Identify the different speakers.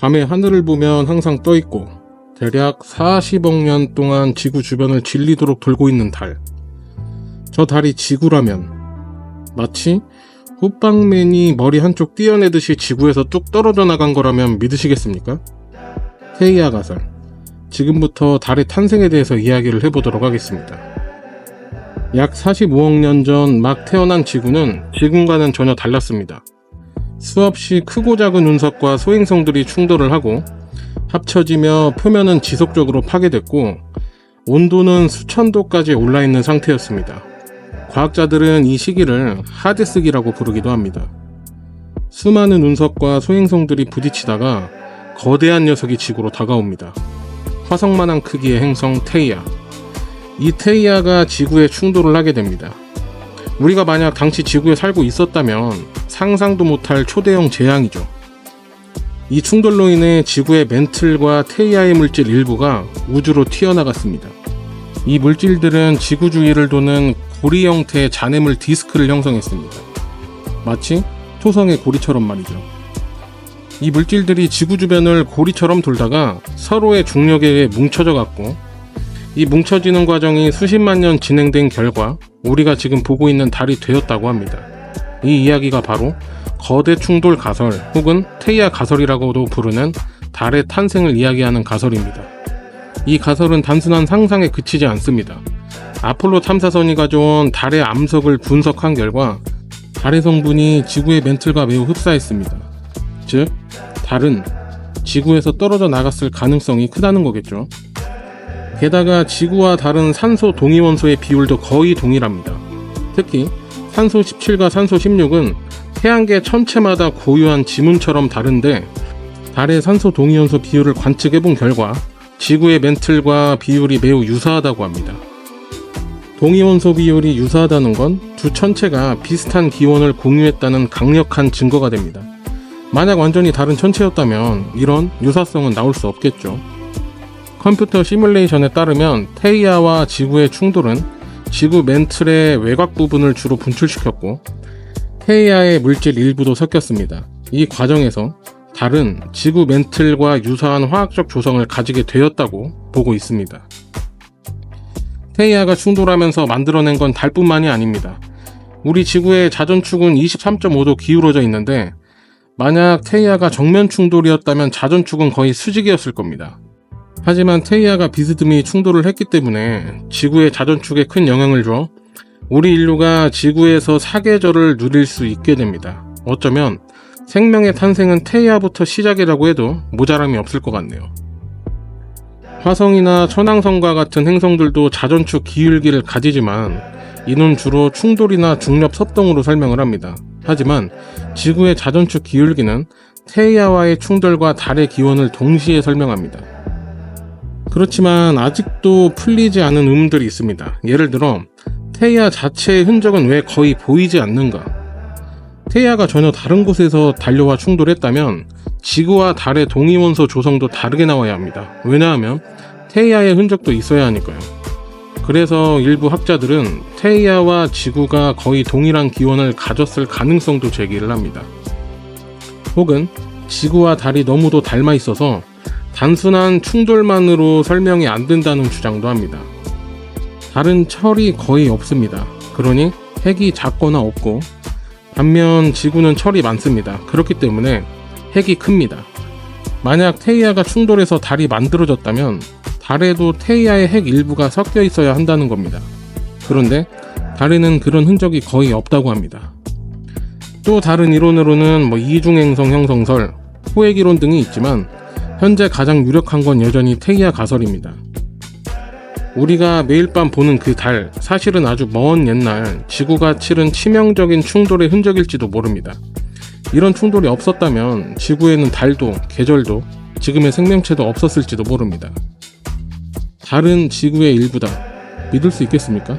Speaker 1: 밤에 하늘을 보면 항상 떠있고 대략 40억 년 동안 지구 주변을 질리도록 돌고 있는 달. 저 달이 지구라면 마치 호빵맨이 머리 한쪽 띄어내듯이 지구에서 뚝 떨어져 나간 거라면 믿으시겠습니까? 테이아 가설. 지금부터 달의 탄생에 대해서 이야기를 해보도록 하겠습니다. 약 45억 년 전 막 태어난 지구는 지금과는 전혀 달랐습니다. 수없이 크고 작은 운석과 소행성들이 충돌을 하고 합쳐지며 표면은 지속적으로 파괴됐고 온도는 수천 도까지 올라있는 상태였습니다. 과학자들은 이 시기를 하데스기라고 부르기도 합니다. 수많은 운석과 소행성들이 부딪히다가 거대한 녀석이 지구로 다가옵니다. 화성만한 크기의 행성 테이아. 이 테이아가 지구에 충돌을 하게 됩니다. 우리가 만약 당시 지구에 살고 있었다면 상상도 못할 초대형 재앙이죠. 이 충돌로 인해 지구의 멘틀과 테이아의 물질 일부가 우주로 튀어나갔습니다. 이 물질들은 지구 주위를 도는 고리 형태의 잔해물 디스크를 형성했습니다. 마치 토성의 고리처럼 말이죠. 이 물질들이 지구 주변을 고리처럼 돌다가 서로의 중력에 의해 뭉쳐져 갔고, 이 뭉쳐지는 과정이 수십만 년 진행된 결과 우리가 지금 보고 있는 달이 되었다고 합니다. 이 이야기가 바로 거대 충돌 가설 혹은 테이아 가설이라고도 부르는 달의 탄생을 이야기하는 가설입니다. 이 가설은 단순한 상상에 그치지 않습니다. 아폴로 탐사선이 가져온 달의 암석을 분석한 결과 달의 성분이 지구의 멘틀과 매우 흡사했습니다. 즉, 달은 지구에서 떨어져 나갔을 가능성이 크다는 거겠죠. 게다가 지구와 달은 산소 동위원소의 비율도 거의 동일합니다. 특히 산소 17과 산소 16은 태양계 전체마다 고유한 지문처럼 다른데, 달의 산소 동위원소 비율을 관측해본 결과 지구의 멘틀과 비율이 매우 유사하다고 합니다. 동위원소 비율이 유사하다는 건 두 천체가 비슷한 기원을 공유했다는 강력한 증거가 됩니다. 만약 완전히 다른 천체였다면 이런 유사성은 나올 수 없겠죠. 컴퓨터 시뮬레이션에 따르면 테이아와 지구의 충돌은 지구 멘틀의 외곽 부분을 주로 분출시켰고 테이아의 물질 일부도 섞였습니다. 이 과정에서 달은 지구 멘틀과 유사한 화학적 조성을 가지게 되었다고 보고 있습니다. 테이아가 충돌하면서 만들어낸 건 달뿐만이 아닙니다. 우리 지구의 자전축은 23.5도 기울어져 있는데 만약 테이아가 정면 충돌이었다면 자전축은 거의 수직이었을 겁니다. 하지만 테이아가 비스듬히 충돌을 했기 때문에 지구의 자전축에 큰 영향을 줘 우리 인류가 지구에서 사계절을 누릴 수 있게 됩니다. 어쩌면 생명의 탄생은 테이아부터 시작이라고 해도 모자람이 없을 것 같네요. 화성이나 천왕성과 같은 행성들도 자전축 기울기를 가지지만 이는 주로 충돌이나 중력 섭동으로 설명을 합니다. 하지만 지구의 자전축 기울기는 테이아와의 충돌과 달의 기원을 동시에 설명합니다. 그렇지만 아직도 풀리지 않은 의문들이 있습니다. 예를 들어 테이아 자체의 흔적은 왜 거의 보이지 않는가? 테이아가 전혀 다른 곳에서 달려와 충돌했다면 지구와 달의 동위원소 조성도 다르게 나와야 합니다. 왜냐하면 테이아의 흔적도 있어야 하니까요. 그래서 일부 학자들은 테이아와 지구가 거의 동일한 기원을 가졌을 가능성도 제기를 합니다. 혹은 지구와 달이 너무도 닮아 있어서 단순한 충돌만으로 설명이 안 된다는 주장도 합니다. 달은 철이 거의 없습니다. 그러니 핵이 작거나 없고, 반면 지구는 철이 많습니다. 그렇기 때문에 핵이 큽니다. 만약 테이아가 충돌해서 달이 만들어졌다면 달에도 테이아의 핵 일부가 섞여 있어야 한다는 겁니다. 그런데 달에는 그런 흔적이 거의 없다고 합니다. 또 다른 이론으로는 이중행성 형성설, 호액 이론 등이 있지만 현재 가장 유력한 건 여전히 테이아 가설입니다. 우리가 매일 밤 보는 그 달, 사실은 아주 먼 옛날 지구가 치른 치명적인 충돌의 흔적일지도 모릅니다. 이런 충돌이 없었다면 지구에는 달도, 계절도, 지금의 생명체도 없었을지도 모릅니다. 달은 지구의 일부다. 믿을 수 있겠습니까?